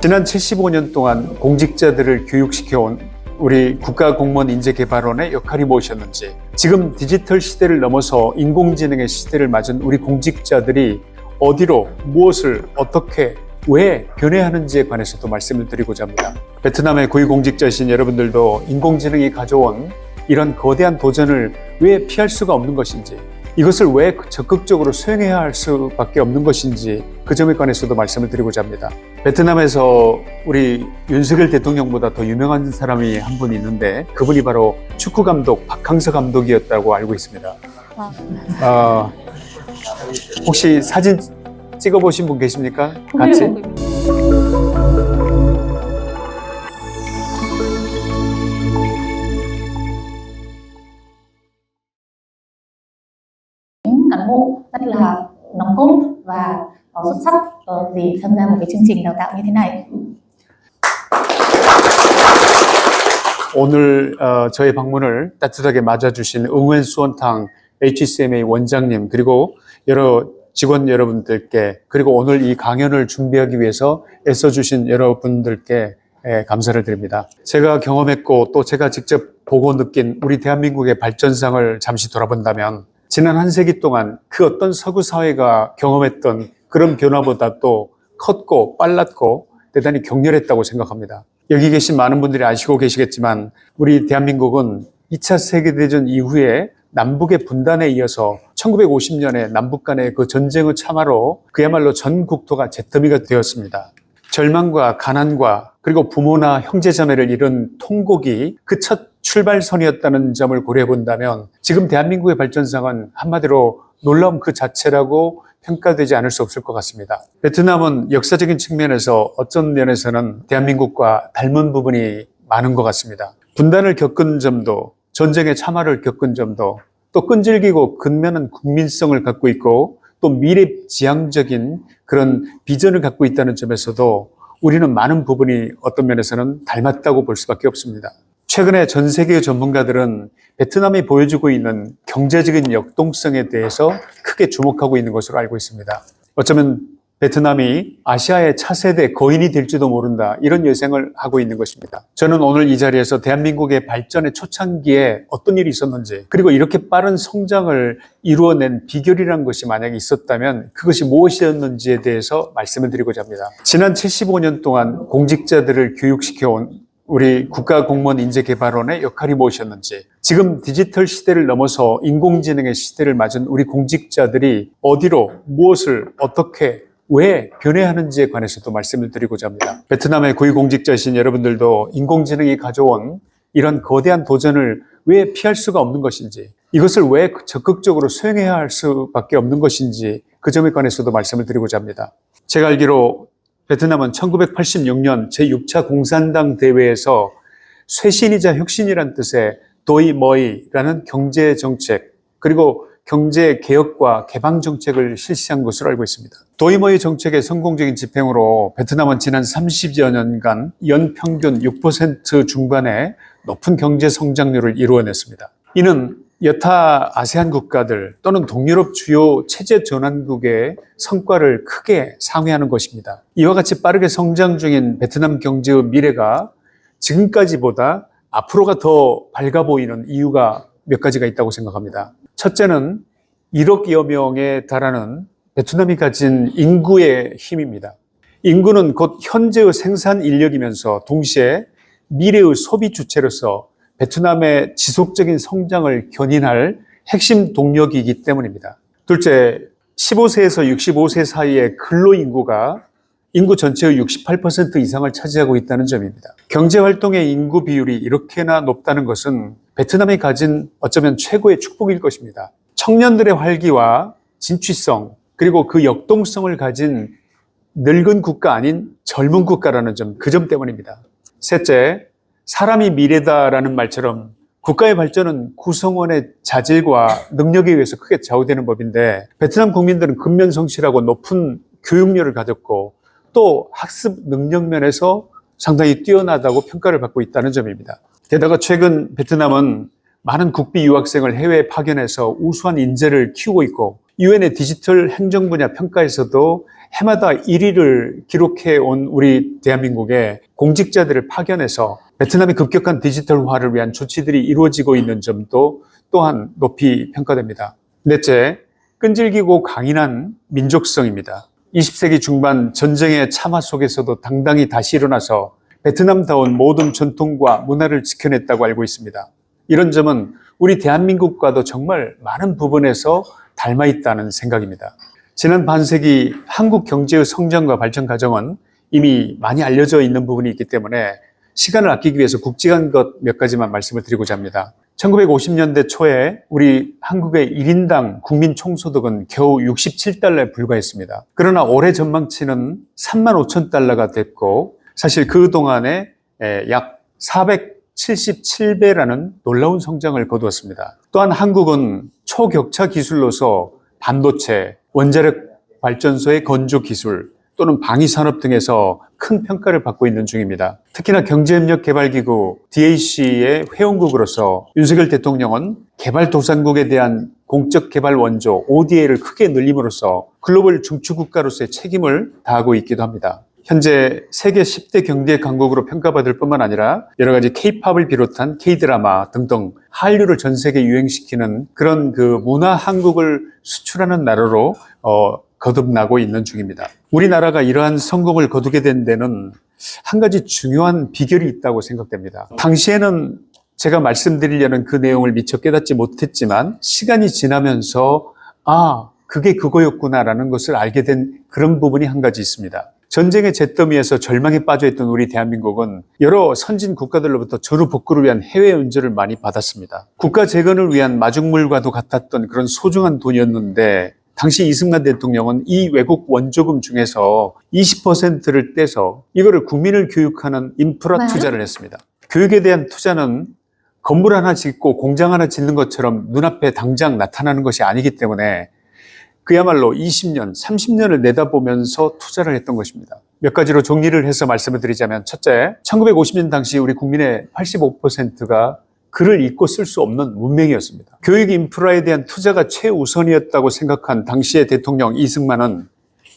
지난 75년 동안 공직자들을 교육시켜온 우리 국가공무원인재개발원의 역할이 무엇이었는지, 지금 디지털 시대를 넘어서 인공지능의 시대를 맞은 우리 공직자들이 어디로, 무엇을, 어떻게, 왜 변해하는지에 관해서도 말씀을 드리고자 합니다. 베트남의 고위공직자이신 여러분들도 인공지능이 가져온 이런 거대한 도전을 왜 피할 수가 없는 것인지, 이것을 왜 적극적으로 수행해야 할 수밖에 없는 것인지, 그 점에 관해서도 말씀을 드리고자 합니다. 베트남에서 우리 윤석열 대통령보다 더 유명한 사람이 한 분 있는데, 그분이 바로 축구 감독 박항서 감독이었다고 알고 있습니다. 혹시 사진 찍어보신 분 계십니까? 같이? cán bộ rất là nòng cốt và xuất sắc vì tham gia một cái chương trình đào tạo như thế này. 오늘 저의 방문을 따뜻하게 맞아주신 응원 수원탕 HCMA 원장님, 그리고 여러 직원 여러분들께, 그리고 오늘 이 강연을 준비하기 위해서 애써주신 여러분들께 감사를 드립니다. 제가 경험했고 또 제가 직접 보고 느낀 우리 대한민국의 발전상을 잠시 돌아본다면, 지난 한 세기 동안 그 어떤 서구 사회가 경험했던 그런 변화보다 또 컸고 빨랐고 대단히 격렬했다고 생각합니다. 여기 계신 많은 분들이 아시고 계시겠지만, 우리 대한민국은 2차 세계대전 이후에 남북의 분단에 이어서 1950년에 남북 간의 그 전쟁의 참화로 그야말로 전 국토가 잿더미가 되었습니다. 절망과 가난과 그리고 부모나 형제자매를 잃은 통곡이 그 첫 출발선이었다는 점을 고려해 본다면, 지금 대한민국의 발전상은 한마디로 놀라움 그 자체라고 평가되지 않을 수 없을 것 같습니다. 베트남은 역사적인 측면에서 어떤 면에서는 대한민국과 닮은 부분이 많은 것 같습니다. 분단을 겪은 점도, 전쟁의 참화를 겪은 점도, 또 끈질기고 근면한 국민성을 갖고 있고 또 미래지향적인 그런 비전을 갖고 있다는 점에서도 우리는 많은 부분이 어떤 면에서는 닮았다고 볼 수밖에 없습니다. 최근에 전 세계의 전문가들은 베트남이 보여주고 있는 경제적인 역동성에 대해서 크게 주목하고 있는 것으로 알고 있습니다. 어쩌면 베트남이 아시아의 차세대 거인이 될지도 모른다, 이런 예상을 하고 있는 것입니다. 저는 오늘 이 자리에서 대한민국의 발전의 초창기에 어떤 일이 있었는지, 그리고 이렇게 빠른 성장을 이루어낸 비결이라는 것이 만약에 있었다면 그것이 무엇이었는지에 대해서 말씀을 드리고자 합니다. 지난 75년 동안 공직자들을 교육시켜온 우리 국가공무원인재개발원의 역할이 무엇이었는지, 지금 디지털 시대를 넘어서 인공지능의 시대를 맞은 우리 공직자들이 어디로, 무엇을, 어떻게, 왜 변해하는지에 관해서도 말씀을 드리고자 합니다. 베트남의 고위공직자이신 여러분들도 인공지능이 가져온 이런 거대한 도전을 왜 피할 수가 없는 것인지, 이것을 왜 적극적으로 수행해야 할 수밖에 없는 것인지, 그 점에 관해서도 말씀을 드리고자 합니다. 제가 알기로 베트남은 1986년 제6차 공산당 대회에서 쇄신이자 혁신이란 뜻의 도이머이라는 경제정책, 그리고 경제개혁과 개방정책을 실시한 것으로 알고 있습니다. 도이머이 정책의 성공적인 집행으로 베트남은 지난 30여 년간 연평균 6% 중반의 높은 경제성장률을 이루어냈습니다. 이는 여타 아세안 국가들 또는 동유럽 주요 체제 전환국의 성과를 크게 상회하는 것입니다. 이와 같이 빠르게 성장 중인 베트남 경제의 미래가 지금까지보다 앞으로가 더 밝아 보이는 이유가 몇 가지가 있다고 생각합니다. 첫째는 1억여 명에 달하는 베트남이 가진 인구의 힘입니다. 인구는 곧 현재의 생산 인력이면서 동시에 미래의 소비 주체로서 베트남의 지속적인 성장을 견인할 핵심 동력이기 때문입니다. 둘째, 15세에서 65세 사이의 근로인구가 인구 전체의 68% 이상을 차지하고 있다는 점입니다. 경제활동의 인구 비율이 이렇게나 높다는 것은 베트남이 가진 어쩌면 최고의 축복일 것입니다. 청년들의 활기와 진취성, 그리고 그 역동성을 가진 늙은 국가 아닌 젊은 국가라는 점, 그 점 때문입니다. 셋째, 사람이 미래다라는 말처럼 국가의 발전은 구성원의 자질과 능력에 의해서 크게 좌우되는 법인데, 베트남 국민들은 근면성실하고 높은 교육열을 가졌고 또 학습 능력 면에서 상당히 뛰어나다고 평가를 받고 있다는 점입니다. 게다가 최근 베트남은 많은 국비 유학생을 해외에 파견해서 우수한 인재를 키우고 있고, 유엔의 디지털 행정 분야 평가에서도 해마다 1위를 기록해 온 우리 대한민국의 공직자들을 파견해서 베트남의 급격한 디지털화를 위한 조치들이 이루어지고 있는 점도 또한 높이 평가됩니다. 넷째, 끈질기고 강인한 민족성입니다. 20세기 중반 전쟁의 참화 속에서도 당당히 다시 일어나서 베트남다운 모든 전통과 문화를 지켜냈다고 알고 있습니다. 이런 점은 우리 대한민국과도 정말 많은 부분에서 닮아 있다는 생각입니다. 지난 반세기 한국 경제의 성장과 발전 과정은 이미 많이 알려져 있는 부분이 있기 때문에 시간을 아끼기 위해서 굵직한 것 몇 가지만 말씀을 드리고자 합니다. 1950년대 초에 우리 한국의 1인당 국민 총소득은 겨우 67달러에 불과했습니다. 그러나 올해 전망치는 3만 5천 달러가 됐고 사실 그동안에 약 477배라는 놀라운 성장을 거두었습니다. 또한 한국은 초격차 기술로서 반도체, 원자력 발전소의 건조 기술 또는 방위산업 등에서 큰 평가를 받고 있는 중입니다. 특히나 경제협력개발기구 DAC의 회원국으로서 윤석열 대통령은 개발도상국에 대한 공적개발 원조 ODA를 크게 늘림으로써 글로벌 중추국가로서의 책임을 다하고 있기도 합니다. 현재 세계 10대 경제 강국으로 평가받을 뿐만 아니라 여러 가지 K-팝을 비롯한 K-드라마 등등 한류를 전 세계에 유행시키는 그런 그 문화 한국을 수출하는 나라로 거듭나고 있는 중입니다. 우리나라가 이러한 성공을 거두게 된 데는 한 가지 중요한 비결이 있다고 생각됩니다. 당시에는 제가 말씀드리려는 그 내용을 미처 깨닫지 못했지만 시간이 지나면서 그게 그거였구나라는 것을 알게 된 그런 부분이 한 가지 있습니다. 전쟁의 잿더미에서 절망에 빠져있던 우리 대한민국은 여러 선진 국가들로부터 저루 복구를 위한 해외援助를 많이 받았습니다. 국가 재건을 위한 마중물과도 같았던 그런 소중한 돈이었는데 당시 이승만 대통령은 이 외국 원조금 중에서 20%를 떼서 이거를 국민을 교육하는 인프라 투자를 했습니다. 교육에 대한 투자는 건물 하나 짓고 공장 하나 짓는 것처럼 눈앞에 당장 나타나는 것이 아니기 때문에 그야말로 20년, 30년을 내다보면서 투자를 했던 것입니다. 몇 가지로 정리를 해서 말씀을 드리자면 첫째, 1950년 당시 우리 국민의 85%가 글을 읽고 쓸 수 없는 문맹이었습니다. 교육 인프라에 대한 투자가 최우선이었다고 생각한 당시의 대통령 이승만은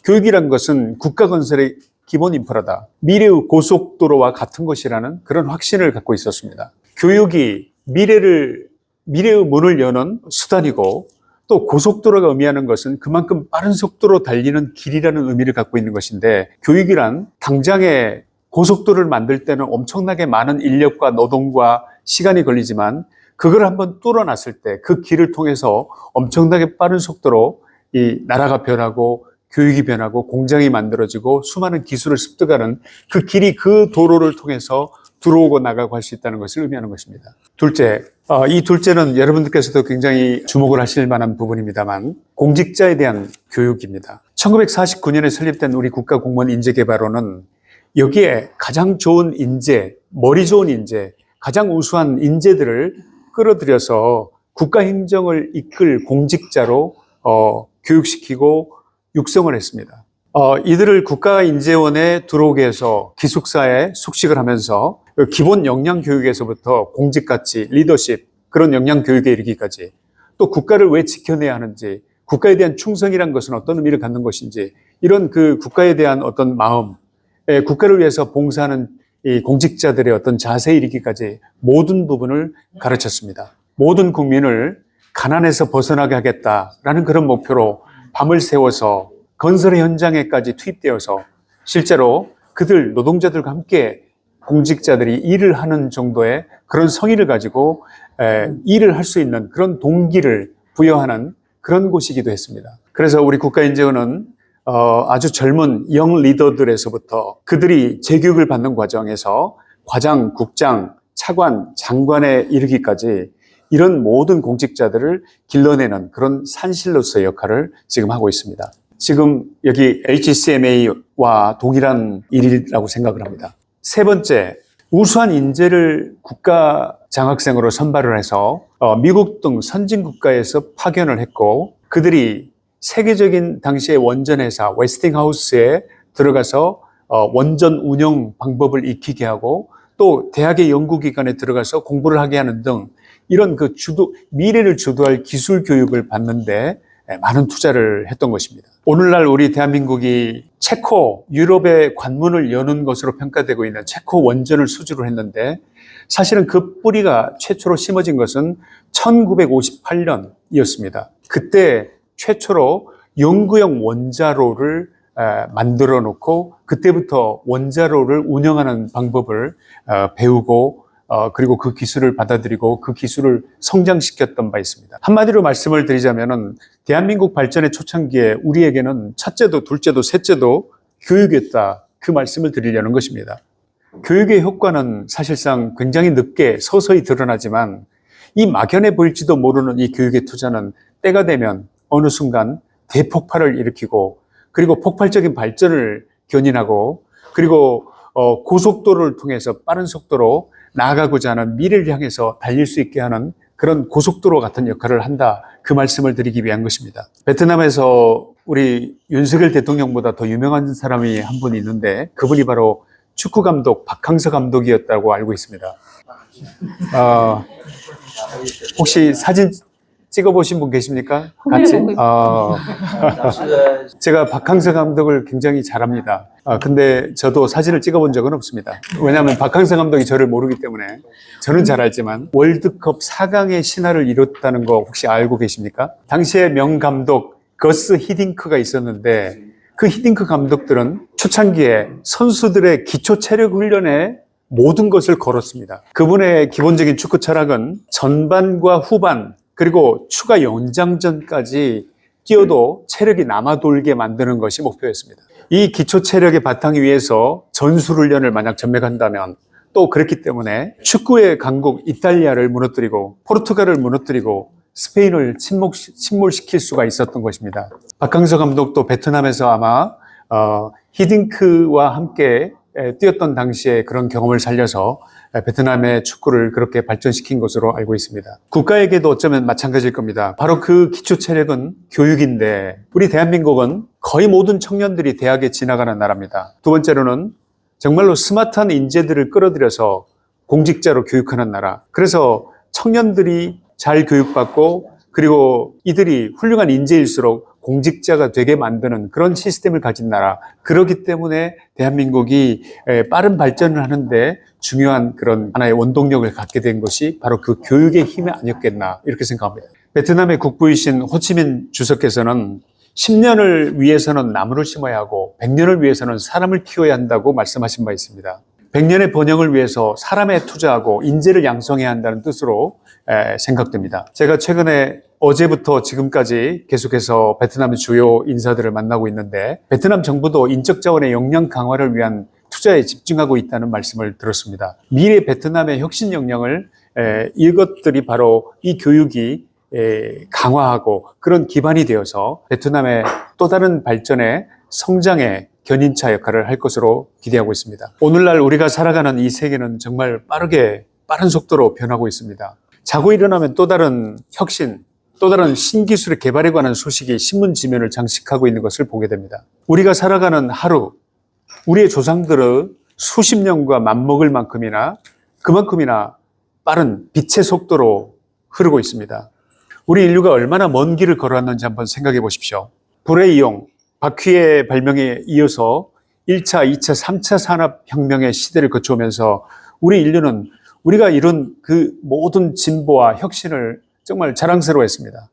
교육이란 것은 국가 건설의 기본 인프라다. 미래의 고속도로와 같은 것이라는 그런 확신을 갖고 있었습니다. 교육이 미래의 문을 여는 수단이고 또 고속도로가 의미하는 것은 그만큼 빠른 속도로 달리는 길이라는 의미를 갖고 있는 것인데 교육이란 당장에 고속도로를 만들 때는 엄청나게 많은 인력과 노동과 시간이 걸리지만 그걸 한번 뚫어놨을 때 그 길을 통해서 엄청나게 빠른 속도로 이 나라가 변하고 교육이 변하고 공장이 만들어지고 수많은 기술을 습득하는 그 길이 그 도로를 통해서 들어오고 나가고 할 수 있다는 것을 의미하는 것입니다. 둘째, 이 둘째는 여러분들께서도 굉장히 주목을 하실 만한 부분입니다만 공직자에 대한 교육입니다. 1949년에 설립된 우리 국가공무원 인재개발원은 여기에 가장 좋은 인재, 머리 좋은 인재, 가장 우수한 인재들을 끌어들여서 국가행정을 이끌 공직자로 교육시키고 육성을 했습니다. 이들을 국가인재원에 들어오게 해서 기숙사에 숙식을 하면서 기본 역량 교육에서부터 공직가치, 리더십, 그런 역량 교육에 이르기까지 또 국가를 왜 지켜내야 하는지, 국가에 대한 충성이란 것은 어떤 의미를 갖는 것인지 이런 그 국가에 대한 어떤 마음, 국가를 위해서 봉사하는 이 공직자들의 어떤 자세에 이르기까지 모든 부분을 가르쳤습니다. 모든 국민을 가난에서 벗어나게 하겠다라는 그런 목표로 밤을 새워서 건설의 현장에까지 투입되어서 실제로 그들 노동자들과 함께 공직자들이 일을 하는 정도의 그런 성의를 가지고 일을 할 수 있는 그런 동기를 부여하는 그런 곳이기도 했습니다. 그래서 우리 국가인재원은 아주 젊은 영 리더들에서부터 그들이 재교육을 받는 과정에서 과장, 국장, 차관, 장관에 이르기까지 이런 모든 공직자들을 길러내는 그런 산실로서의 역할을 지금 하고 있습니다. 지금 여기 HCMA와 동일한 일이라고 생각을 합니다. 세 번째, 우수한 인재를 국가 장학생으로 선발을 해서 미국 등 선진 국가에서 파견을 했고 그들이 세계적인 당시의 원전회사 웨스팅하우스에 들어가서 원전 운영 방법을 익히게 하고 또 대학의 연구기관에 들어가서 공부를 하게 하는 등 이런 그 미래를 주도할 기술 교육을 받는데 많은 투자를 했던 것입니다. 오늘날 우리 대한민국이 체코, 유럽의 관문을 여는 것으로 평가되고 있는 체코 원전을 수주를 했는데 사실은 그 뿌리가 최초로 심어진 것은 1958년이었습니다. 그때 최초로 연구용 원자로를 만들어 놓고 그때부터 원자로를 운영하는 방법을 배우고 그리고 그 기술을 받아들이고 그 기술을 성장시켰던 바 있습니다. 한마디로 말씀을 드리자면은 대한민국 발전의 초창기에 우리에게는 첫째도 둘째도 셋째도 교육이었다. 그 말씀을 드리려는 것입니다. 교육의 효과는 사실상 굉장히 늦게 서서히 드러나지만 이 막연해 보일지도 모르는 이 교육의 투자는 때가 되면 어느 순간 대폭발을 일으키고 그리고 폭발적인 발전을 견인하고 그리고 고속도로를 통해서 빠른 속도로 나아가고자 하는 미래를 향해서 달릴 수 있게 하는 그런 고속도로 같은 역할을 한다. 그 말씀을 드리기 위한 것입니다. 베트남에서 우리 윤석열 대통령보다 더 유명한 사람이 한 분이 있는데 그분이 바로 축구 감독 박항서 감독이었다고 알고 있습니다. 혹시 사진 찍어보신 분 계십니까? 같이? 제가 박항서 감독을 굉장히 잘합니다. 근데 저도 사진을 찍어본 적은 없습니다. 왜냐하면 박항서 감독이 저를 모르기 때문에 저는 잘 알지만 월드컵 4강의 신화를 이뤘다는 거 혹시 알고 계십니까? 당시에 명감독 거스 히딩크가 있었는데 그 히딩크 감독들은 초창기에 선수들의 기초 체력 훈련에 모든 것을 걸었습니다. 그분의 기본적인 축구 철학은 전반과 후반 그리고 추가 연장전까지 뛰어도 체력이 남아 돌게 만드는 것이 목표였습니다. 이 기초 체력의 바탕 위에서 전술훈련을 만약 전맥한다면 또 그렇기 때문에 축구의 강국 이탈리아를 무너뜨리고 포르투갈을 무너뜨리고 스페인을 침몰시킬 수가 있었던 것입니다. 박항서 감독도 베트남에서 아마 히딩크와 함께 뛰었던 당시에 그런 경험을 살려서 베트남의 축구를 그렇게 발전시킨 것으로 알고 있습니다. 국가에게도 어쩌면 마찬가지일 겁니다. 바로 그 기초 체력은 교육인데 우리 대한민국은 거의 모든 청년들이 대학에 진학하는 나라입니다. 두 번째로는 정말로 스마트한 인재들을 끌어들여서 공직자로 교육하는 나라. 그래서 청년들이 잘 교육받고 그리고 이들이 훌륭한 인재일수록 공직자가 되게 만드는 그런 시스템을 가진 나라. 그렇기 때문에 대한민국이 빠른 발전을 하는데 중요한 그런 하나의 원동력을 갖게 된 것이 바로 그 교육의 힘이 아니었겠나 이렇게 생각합니다. 베트남의 국부이신 호치민 주석께서는 10년을 위해서는 나무를 심어야 하고 100년을 위해서는 사람을 키워야 한다고 말씀하신 바 있습니다. 100년의 번영을 위해서 사람에 투자하고 인재를 양성해야 한다는 뜻으로 생각됩니다. 제가 최근에 어제부터 지금까지 계속해서 베트남의 주요 인사들을 만나고 있는데 베트남 정부도 인적 자원의 역량 강화를 위한 투자에 집중하고 있다는 말씀을 들었습니다. 미래 베트남의 혁신 역량을 이것들이 바로 이 교육이 강화하고 그런 기반이 되어서 베트남의 또 다른 발전의 성장의 견인차 역할을 할 것으로 기대하고 있습니다. 오늘날 우리가 살아가는 이 세계는 정말 빠른 속도로 변하고 있습니다. 자고 일어나면 또 다른 혁신, 또 다른 신기술의 개발에 관한 소식이 신문 지면을 장식하고 있는 것을 보게 됩니다. 우리가 살아가는 하루, 우리의 조상들은 수십 년과 맞먹을 만큼이나 그만큼이나 빠른 빛의 속도로 흐르고 있습니다. 우리 인류가 얼마나 먼 길을 걸어왔는지 한번 생각해 보십시오. 불의 이용, 바퀴의 발명에 이어서 1차, 2차, 3차 산업혁명의 시대를 거쳐오면서 우리 인류는 우리가 이룬 그 모든 진보와 혁신을 정말 자랑스러워했습니다.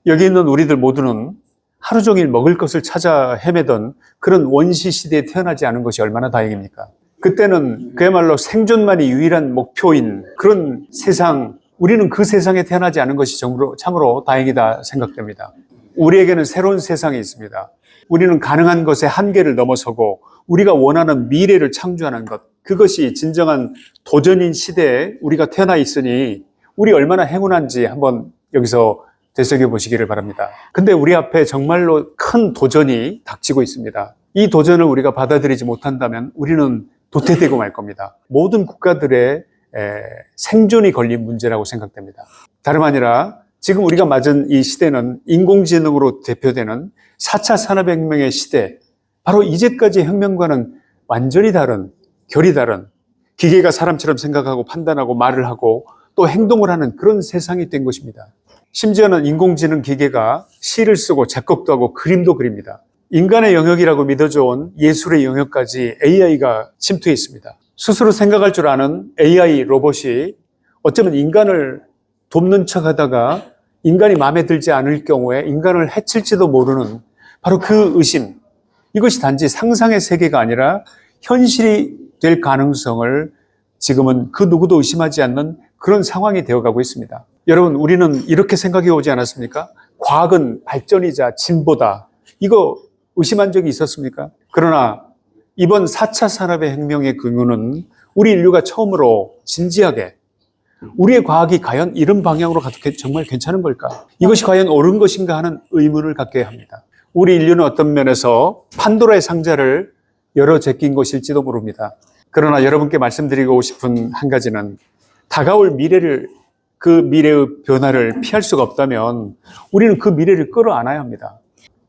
여기 있는 우리들 모두는 하루 종일 먹을 것을 찾아 헤매던 그런 원시 시대에 태어나지 않은 것이 얼마나 다행입니까? 그때는 그야말로 생존만이 유일한 목표인 그런 세상, 우리는 그 세상에 태어나지 않은 것이 참으로 다행이다 생각됩니다. 우리에게는 새로운 세상이 있습니다. 우리는 가능한 것의 한계를 넘어서고 우리가 원하는 미래를 창조하는 것, 그것이 진정한 도전인 시대에 우리가 태어나 있으니 우리 얼마나 행운한지 한번 여기서 되새겨 보시기를 바랍니다. 근데 우리 앞에 정말로 큰 도전이 닥치고 있습니다. 이 도전을 우리가 받아들이지 못한다면 우리는 도태되고 말 겁니다. 모든 국가들의 생존이 걸린 문제라고 생각됩니다. 다름 아니라 지금 우리가 맞은 이 시대는 인공지능으로 대표되는 4차 산업혁명의 시대, 바로 이제까지의 혁명과는 완전히 다른, 결이 다른 기계가 사람처럼 생각하고 판단하고 말을 하고 또 행동을 하는 그런 세상이 된 것입니다. 심지어는 인공지능 기계가 시를 쓰고 작곡도 하고 그림도 그립니다. 인간의 영역이라고 믿어져온 예술의 영역까지 AI가 침투해 있습니다. 스스로 생각할 줄 아는 AI 로봇이 어쩌면 인간을 돕는 척 하다가 인간이 마음에 들지 않을 경우에 인간을 해칠지도 모르는 바로 그 의심, 이것이 단지 상상의 세계가 아니라 현실이 될 가능성을 지금은 그 누구도 의심하지 않는 그런 상황이 되어가고 있습니다. 여러분, 우리는 이렇게 생각해 오지 않았습니까? 과학은 발전이자 진보다. 이거 의심한 적이 있었습니까? 그러나 이번 4차 산업의 혁명의 근원은 우리 인류가 처음으로 진지하게 우리의 과학이 과연 이런 방향으로 가도 정말 괜찮은 걸까? 이것이 과연 옳은 것인가 하는 의문을 갖게 합니다. 우리 인류는 어떤 면에서 판도라의 상자를 열어 제낀 것일지도 모릅니다. 그러나 여러분께 말씀드리고 싶은 한 가지는 다가올 미래를, 그 미래의 변화를 피할 수가 없다면 우리는 그 미래를 끌어안아야 합니다.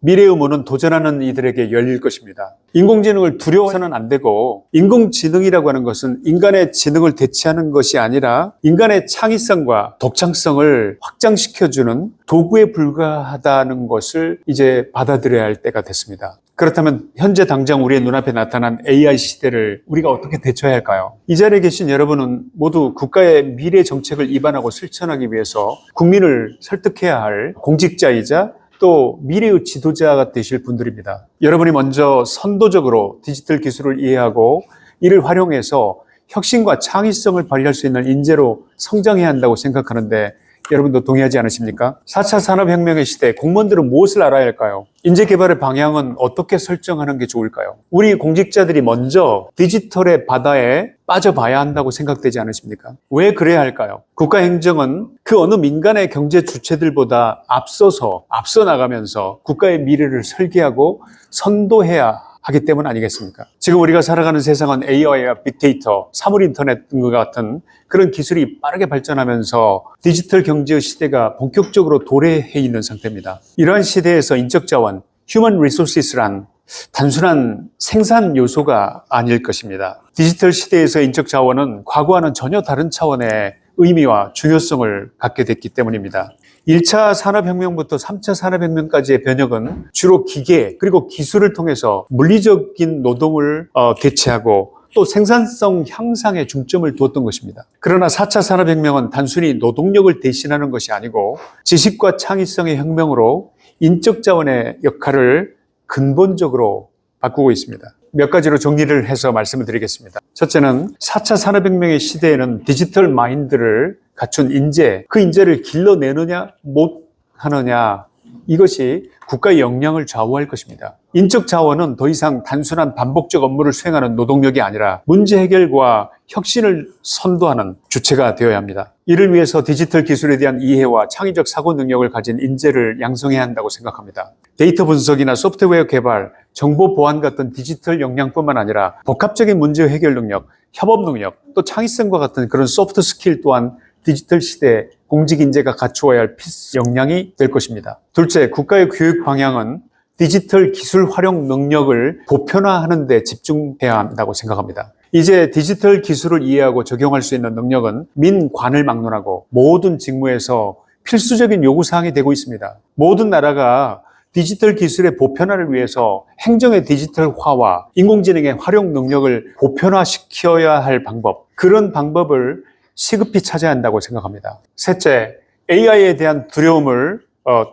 미래의 문은 도전하는 이들에게 열릴 것입니다. 인공지능을 두려워서는 안 되고, 인공지능이라고 하는 것은 인간의 지능을 대체하는 것이 아니라 인간의 창의성과 독창성을 확장시켜주는 도구에 불과하다는 것을 이제 받아들여야 할 때가 됐습니다. 그렇다면 현재 당장 우리의 눈앞에 나타난 AI 시대를 우리가 어떻게 대처해야 할까요? 이 자리에 계신 여러분은 모두 국가의 미래 정책을 입안하고 실천하기 위해서 국민을 설득해야 할 공직자이자 또 미래의 지도자가 되실 분들입니다. 여러분이 먼저 선도적으로 디지털 기술을 이해하고 이를 활용해서 혁신과 창의성을 발휘할 수 있는 인재로 성장해야 한다고 생각하는데 여러분도 동의하지 않으십니까? 4차 산업혁명의 시대, 공무원들은 무엇을 알아야 할까요? 인재 개발의 방향은 어떻게 설정하는 게 좋을까요? 우리 공직자들이 먼저 디지털의 바다에 빠져봐야 한다고 생각되지 않으십니까? 왜 그래야 할까요? 국가행정은 그 어느 민간의 경제 주체들보다 앞서 나가면서 국가의 미래를 설계하고 선도해야 하기 때문 아니겠습니까? 지금 우리가 살아가는 세상은 AI와 빅데이터, 사물 인터넷 등과 같은 그런 기술이 빠르게 발전하면서 디지털 경제의 시대가 본격적으로 도래해 있는 상태입니다. 이러한 시대에서 인적 자원, human resources란 단순한 생산 요소가 아닐 것입니다. 디지털 시대에서 인적 자원은 과거와는 전혀 다른 차원의 의미와 중요성을 갖게 됐기 때문입니다. 1차 산업혁명부터 3차 산업혁명까지의 변혁은 주로 기계 그리고 기술을 통해서 물리적인 노동을 대체하고 또 생산성 향상에 중점을 두었던 것입니다. 그러나 4차 산업혁명은 단순히 노동력을 대신하는 것이 아니고 지식과 창의성의 혁명으로 인적 자원의 역할을 근본적으로 바꾸고 있습니다. 몇 가지로 정리를 해서 말씀을 드리겠습니다. 첫째는 4차 산업혁명의 시대에는 디지털 마인드를 갖춘 인재, 그 인재를 길러내느냐 못하느냐, 이것이 국가의 역량을 좌우할 것입니다. 인적 자원은 더 이상 단순한 반복적 업무를 수행하는 노동력이 아니라 문제 해결과 혁신을 선도하는 주체가 되어야 합니다. 이를 위해서 디지털 기술에 대한 이해와 창의적 사고 능력을 가진 인재를 양성해야 한다고 생각합니다. 데이터 분석이나 소프트웨어 개발, 정보 보안 같은 디지털 역량뿐만 아니라 복합적인 문제 해결 능력, 협업 능력, 또 창의성과 같은 그런 소프트 스킬 또한 디지털 시대 공직 인재가 갖추어야 할 필수 역량이 될 것입니다. 둘째, 국가의 교육 방향은 디지털 기술 활용 능력을 보편화하는 데 집중해야 한다고 생각합니다. 이제 디지털 기술을 이해하고 적용할 수 있는 능력은 민관을 막론하고 모든 직무에서 필수적인 요구사항이 되고 있습니다. 모든 나라가 디지털 기술의 보편화를 위해서 행정의 디지털화와 인공지능의 활용 능력을 보편화시켜야 할 방법, 그런 방법을 시급히 찾아야 한다고 생각합니다. 셋째, AI에 대한 두려움을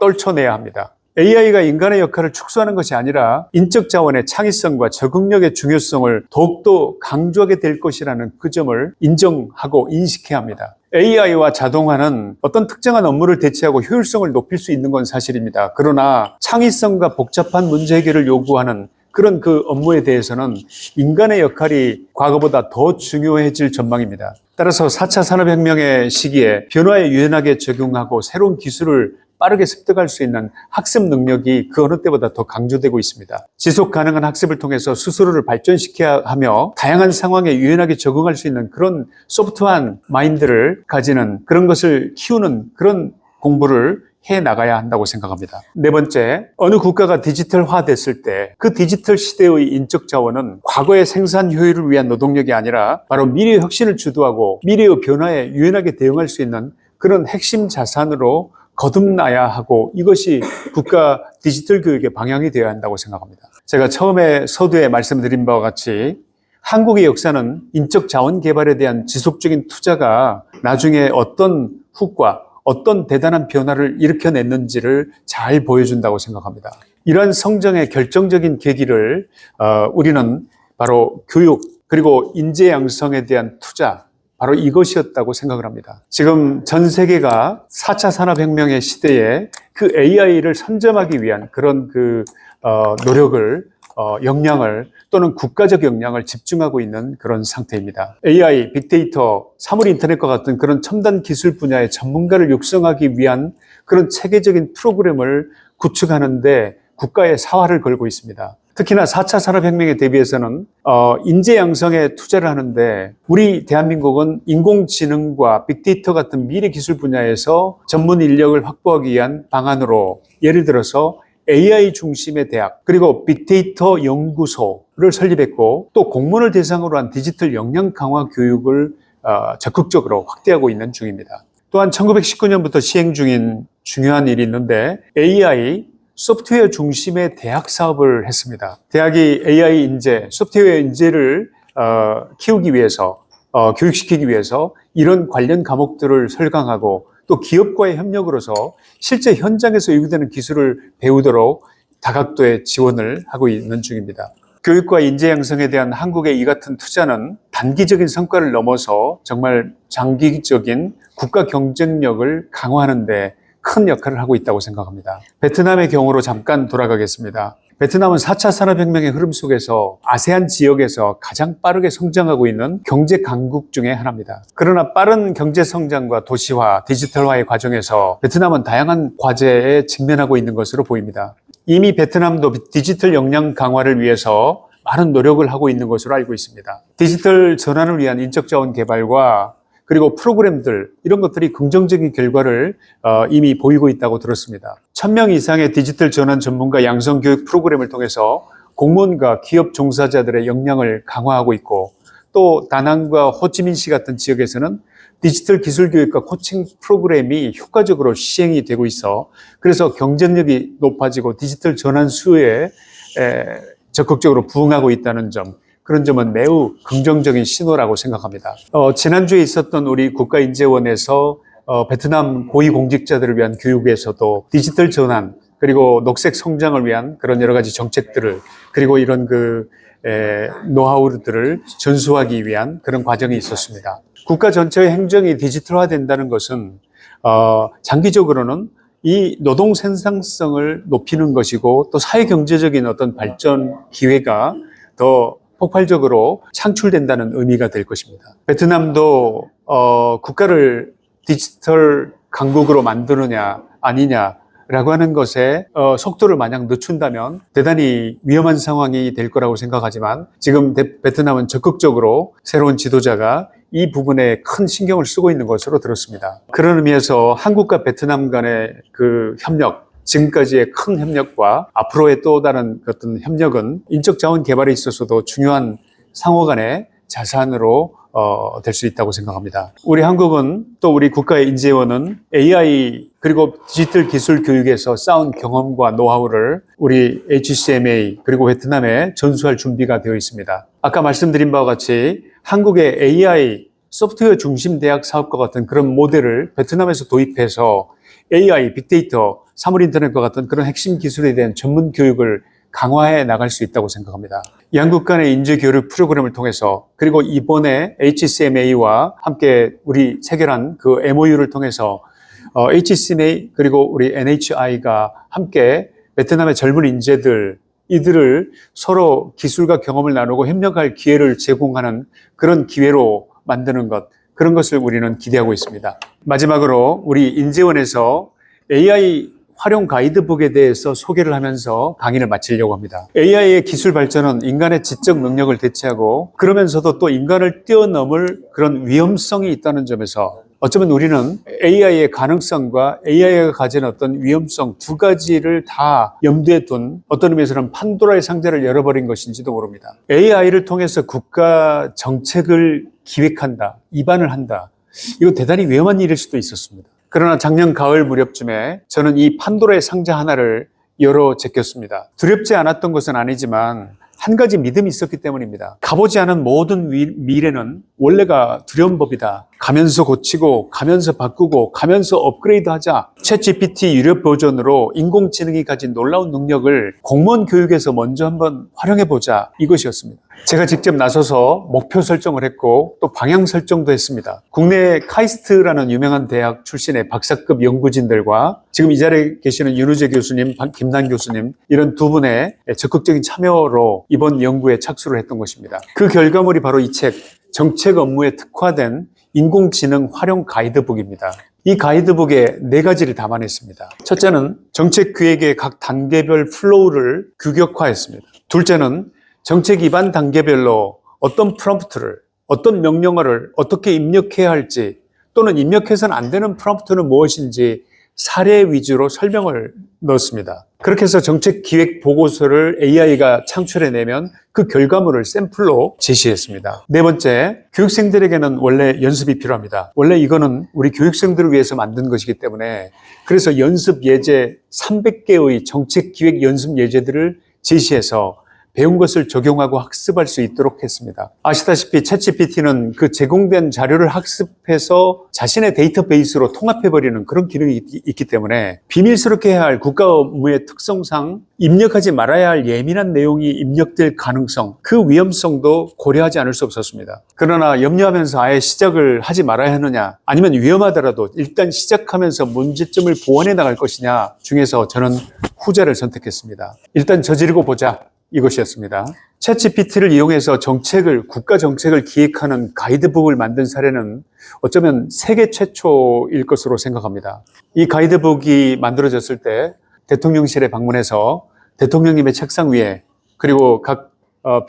떨쳐내야 합니다. AI가 인간의 역할을 축소하는 것이 아니라 인적 자원의 창의성과 적응력의 중요성을 더욱더 강조하게 될 것이라는 그 점을 인정하고 인식해야 합니다. AI와 자동화는 어떤 특정한 업무를 대체하고 효율성을 높일 수 있는 건 사실입니다. 그러나 창의성과 복잡한 문제 해결을 요구하는 그런 그 업무에 대해서는 인간의 역할이 과거보다 더 중요해질 전망입니다. 따라서 4차 산업혁명의 시기에 변화에 유연하게 적용하고 새로운 기술을 빠르게 습득할 수 있는 학습 능력이 그 어느 때보다 더 강조되고 있습니다. 지속 가능한 학습을 통해서 스스로를 발전시켜야 하며 다양한 상황에 유연하게 적응할 수 있는 그런 소프트한 마인드를 가지는 그런 것을 키우는 그런 공부를 해 나가야 한다고 생각합니다. 네 번째, 어느 국가가 디지털화 됐을 때 그 디지털 시대의 인적 자원은 과거의 생산 효율을 위한 노동력이 아니라 바로 미래의 혁신을 주도하고 미래의 변화에 유연하게 대응할 수 있는 그런 핵심 자산으로 거듭나야 하고 이것이 국가 디지털 교육의 방향이 되어야 한다고 생각합니다. 제가 처음에 서두에 말씀드린 바와 같이 한국의 역사는 인적 자원 개발에 대한 지속적인 투자가 나중에 어떤 후과, 어떤 대단한 변화를 일으켜냈는지를 잘 보여준다고 생각합니다. 이러한 성장의 결정적인 계기를 우리는 바로 교육 그리고 인재 양성에 대한 투자, 바로 이것이었다고 생각을 합니다. 지금 전 세계가 4차 산업혁명의 시대에 그 AI를 선점하기 위한 그런 노력을, 역량을 또는 국가적 역량을 집중하고 있는 그런 상태입니다. AI, 빅데이터, 사물 인터넷과 같은 그런 첨단 기술 분야의 전문가를 육성하기 위한 그런 체계적인 프로그램을 구축하는데 국가의 사활을 걸고 있습니다. 특히나 4차 산업혁명에 대비해서는 인재 양성에 투자를 하는데 우리 대한민국은 인공지능과 빅데이터 같은 미래 기술 분야에서 전문 인력을 확보하기 위한 방안으로 예를 들어서 AI 중심의 대학 그리고 빅데이터 연구소를 설립했고 또 공무원을 대상으로 한 디지털 역량 강화 교육을 적극적으로 확대하고 있는 중입니다. 또한 1919년부터 시행 중인 중요한 일이 있는데 AI 소프트웨어 중심의 대학 사업을 했습니다. 대학이 AI 인재, 소프트웨어 인재를 키우기 위해서, 교육시키기 위해서 이런 관련 과목들을 설강하고 또 기업과의 협력으로서 실제 현장에서 요구되는 기술을 배우도록 다각도의 지원을 하고 있는 중입니다. 교육과 인재 양성에 대한 한국의 이 같은 투자는 단기적인 성과를 넘어서 정말 장기적인 국가 경쟁력을 강화하는 데 큰 역할을 하고 있다고 생각합니다. 베트남의 경우로 잠깐 돌아가겠습니다. 베트남은 4차 산업혁명의 흐름 속에서 아세안 지역에서 가장 빠르게 성장하고 있는 경제 강국 중에 하나입니다. 그러나 빠른 경제 성장과 도시화, 디지털화의 과정에서 베트남은 다양한 과제에 직면하고 있는 것으로 보입니다. 이미 베트남도 디지털 역량 강화를 위해서 많은 노력을 하고 있는 것으로 알고 있습니다. 디지털 전환을 위한 인적 자원 개발과 그리고 프로그램들 이런 것들이 긍정적인 결과를 이미 보이고 있다고 들었습니다. 1000명 이상의 디지털 전환 전문가 양성 교육 프로그램을 통해서 공무원과 기업 종사자들의 역량을 강화하고 있고 또 다낭과 호치민시 같은 지역에서는 디지털 기술 교육과 코칭 프로그램이 효과적으로 시행이 되고 있어 그래서 경쟁력이 높아지고 디지털 전환 수요에 적극적으로 부응하고 있다는 점 그런 점은 매우 긍정적인 신호라고 생각합니다. 지난주에 있었던 우리 국가인재원에서 베트남 고위공직자들을 위한 교육에서도 디지털 전환 그리고 녹색 성장을 위한 그런 여러 가지 정책들을 그리고 이런 노하우들을 전수하기 위한 그런 과정이 있었습니다. 국가 전체의 행정이 디지털화된다는 것은 장기적으로는 이 노동 생산성을 높이는 것이고 또 사회 경제적인 어떤 발전 기회가 더 폭발적으로 창출된다는 의미가 될 것입니다. 베트남도 국가를 디지털 강국으로 만드느냐 아니냐라고 하는 것에 속도를 만약 늦춘다면 대단히 위험한 상황이 될 거라고 생각하지만 지금 베트남은 적극적으로 새로운 지도자가 이 부분에 큰 신경을 쓰고 있는 것으로 들었습니다. 그런 의미에서 한국과 베트남 간의 그 협력 지금까지의 큰 협력과 앞으로의 또 다른 어떤 협력은 인적 자원 개발에 있어서도 중요한 상호 간의 자산으로 될 수 있다고 생각합니다. 우리 한국은 또 우리 국가의 인재원은 AI 그리고 디지털 기술 교육에서 쌓은 경험과 노하우를 우리 HCMA 그리고 베트남에 전수할 준비가 되어 있습니다. 아까 말씀드린 바와 같이 한국의 AI 소프트웨어 중심 대학 사업과 같은 그런 모델을 베트남에서 도입해서 AI, 빅데이터, 사물인터넷과 같은 그런 핵심 기술에 대한 전문 교육을 강화해 나갈 수 있다고 생각합니다. 양국 간의 인재 교육 프로그램을 통해서 그리고 이번에 HCMA와 함께 우리 체결한 그 MOU를 통해서 HCMA 그리고 우리 NHI가 함께 베트남의 젊은 인재들 이들을 서로 기술과 경험을 나누고 협력할 기회를 제공하는 그런 기회로 만드는 것 그런 것을 우리는 기대하고 있습니다. 마지막으로 우리 인재원에서 AI 활용 가이드북에 대해서 소개를 하면서 강의를 마치려고 합니다. AI의 기술 발전은 인간의 지적 능력을 대체하고 그러면서도 또 인간을 뛰어넘을 그런 위험성이 있다는 점에서 어쩌면 우리는 AI의 가능성과 AI가 가진 어떤 위험성 두 가지를 다 염두에 둔 어떤 의미에서는 판도라의 상자를 열어버린 것인지도 모릅니다. AI를 통해서 국가 정책을 기획한다, 입안을 한다. 이거 대단히 위험한 일일 수도 있었습니다. 그러나 작년 가을 무렵쯤에 저는 이 판도라의 상자 하나를 열어 제꼈습니다. 두렵지 않았던 것은 아니지만 한 가지 믿음이 있었기 때문입니다. 가보지 않은 모든 미래는 원래가 두려운 법이다. 가면서 고치고, 가면서 바꾸고, 가면서 업그레이드 하자. 챗GPT 유료 버전으로 인공지능이 가진 놀라운 능력을 공무원 교육에서 먼저 한번 활용해보자. 이것이었습니다. 제가 직접 나서서 목표 설정을 했고 또 방향 설정도 했습니다. 국내 카이스트라는 유명한 대학 출신의 박사급 연구진들과 지금 이 자리에 계시는 윤우재 교수님, 김단 교수님 이런 두 분의 적극적인 참여로 이번 연구에 착수를 했던 것입니다. 그 결과물이 바로 이 책, 정책 업무에 특화된 인공지능 활용 가이드북입니다. 이 가이드북에 4가지를 담아냈습니다. 첫째는 정책 기획의 각 단계별 플로우를 규격화했습니다. 둘째는 정책 입안 단계별로 어떤 프롬프트를, 어떤 명령어를 어떻게 입력해야 할지 또는 입력해서는 안 되는 프롬프트는 무엇인지 사례 위주로 설명을 넣었습니다. 그렇게 해서 정책 기획 보고서를 AI가 창출해내면 그 결과물을 샘플로 제시했습니다. 네 번째, 교육생들에게는 원래 연습이 필요합니다. 원래 이거는 우리 교육생들을 위해서 만든 것이기 때문에 그래서 연습 예제 300개의 정책 기획 연습 예제들을 제시해서 배운 것을 적용하고 학습할 수 있도록 했습니다. 아시다시피 챗GPT는 그 제공된 자료를 학습해서 자신의 데이터베이스로 통합해버리는 그런 기능이 있기 때문에 비밀스럽게 해야 할 국가 업무의 특성상 입력하지 말아야 할 예민한 내용이 입력될 가능성, 그 위험성도 고려하지 않을 수 없었습니다. 그러나 염려하면서 아예 시작을 하지 말아야 하느냐, 아니면 위험하더라도 일단 시작하면서 문제점을 보완해 나갈 것이냐 중에서 저는 후자를 선택했습니다. 일단 저지르고 보자. 이것이었습니다. 챗GPT를 이용해서 국가 정책을 기획하는 가이드북을 만든 사례는 어쩌면 세계 최초일 것으로 생각합니다. 이 가이드북이 만들어졌을 때 대통령실에 방문해서 대통령님의 책상 위에 그리고 각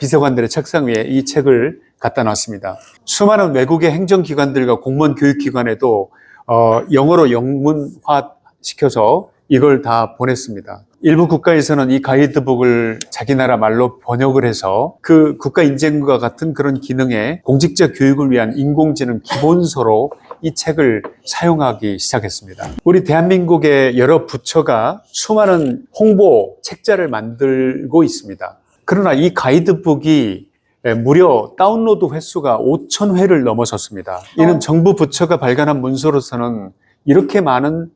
비서관들의 책상 위에 이 책을 갖다 놨습니다. 수많은 외국의 행정기관들과 공무원 교육기관에도 영어로 영문화 시켜서 이걸 다 보냈습니다. 일부 국가에서는 이 가이드북을 자기 나라 말로 번역을 해서 그 국가 인증과 같은 그런 기능에 공직자 교육을 위한 인공지능 기본서로 이 책을 사용하기 시작했습니다. 우리 대한민국의 여러 부처가 수많은 홍보 책자를 만들고 있습니다. 그러나 이 가이드북이 무려 다운로드 횟수가 5,000회를 넘어섰습니다. 이는 정부 부처가 발간한 문서로서는 이렇게 많은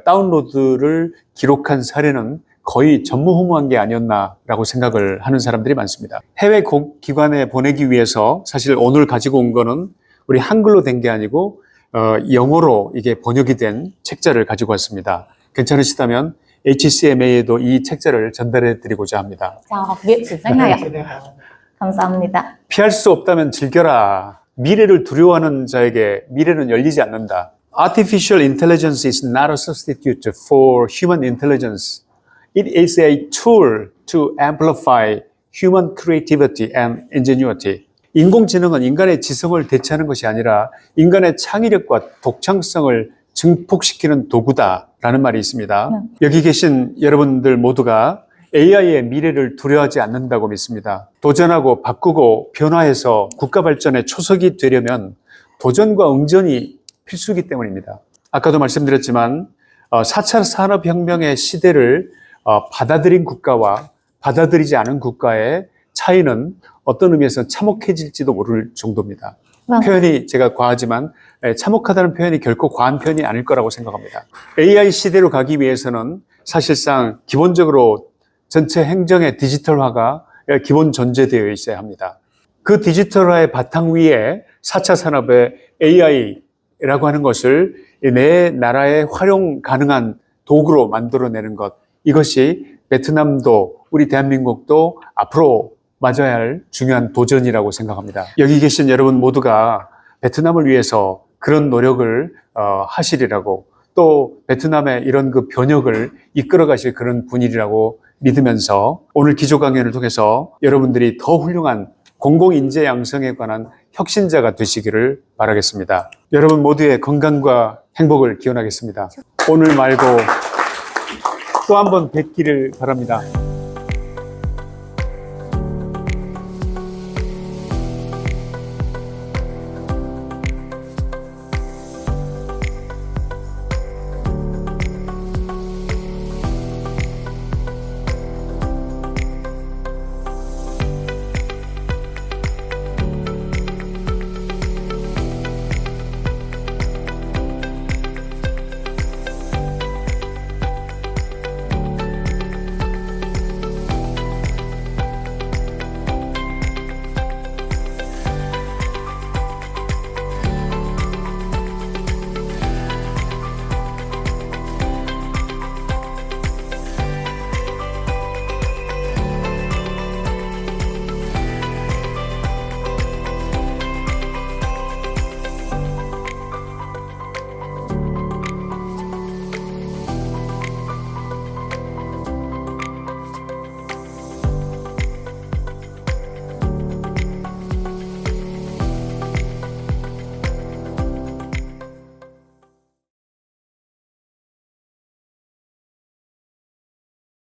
다운로드를 기록한 사례는 거의 전무후무한 게 아니었나라고 생각을 하는 사람들이 많습니다. 해외 기관에 보내기 위해서 사실 오늘 가지고 온 거는 우리 한글로 된 게 아니고 영어로 이게 번역이 된 책자를 가지고 왔습니다. 괜찮으시다면 HCMA에도 이 책자를 전달해 드리고자 합니다. Chào học viện sử sách này ạ. 감사합니다. 피할 수 없다면 즐겨라. 미래를 두려워하는 자에게 미래는 열리지 않는다. Artificial intelligence is not a substitute for human intelligence. It is a tool to amplify human creativity and ingenuity. 인공지능은 인간의 지성을 대체하는 것이 아니라 인간의 창의력과 독창성을 증폭시키는 도구다라는 말이 있습니다. 여기 계신 여러분들 모두가 AI의 미래를 두려워하지 않는다고 믿습니다. 도전하고 바꾸고 변화해서 국가 발전의 초석이 되려면 도전과 응전이 필수이기 때문입니다. 아까도 말씀드렸지만 4차 산업혁명의 시대를 받아들인 국가와 받아들이지 않은 국가의 차이는 어떤 의미에서 참혹해질지도 모를 정도입니다. 표현이 제가 과하지만 참혹하다는 표현이 결코 과한 표현이 아닐 거라고 생각합니다. AI 시대로 가기 위해서는 사실상 기본적으로 전체 행정의 디지털화가 기본 전제되어 있어야 합니다. 그 디지털화의 바탕 위에 4차 산업의 AI라고 하는 것을 내 나라에 활용 가능한 도구로 만들어내는 것, 이것이 베트남도 우리 대한민국도 앞으로 맞아야 할 중요한 도전이라고 생각합니다. 여기 계신 여러분 모두가 베트남을 위해서 그런 노력을 하시리라고, 또 베트남의 이런 그 변혁을 이끌어 가실 그런 분이라고 믿으면서 오늘 기조 강연을 통해서 여러분들이 더 훌륭한 공공인재 양성에 관한 혁신자가 되시기를 바라겠습니다. 여러분 모두의 건강과 행복을 기원하겠습니다. 오늘 말고 또 한 번 뵙기를 바랍니다.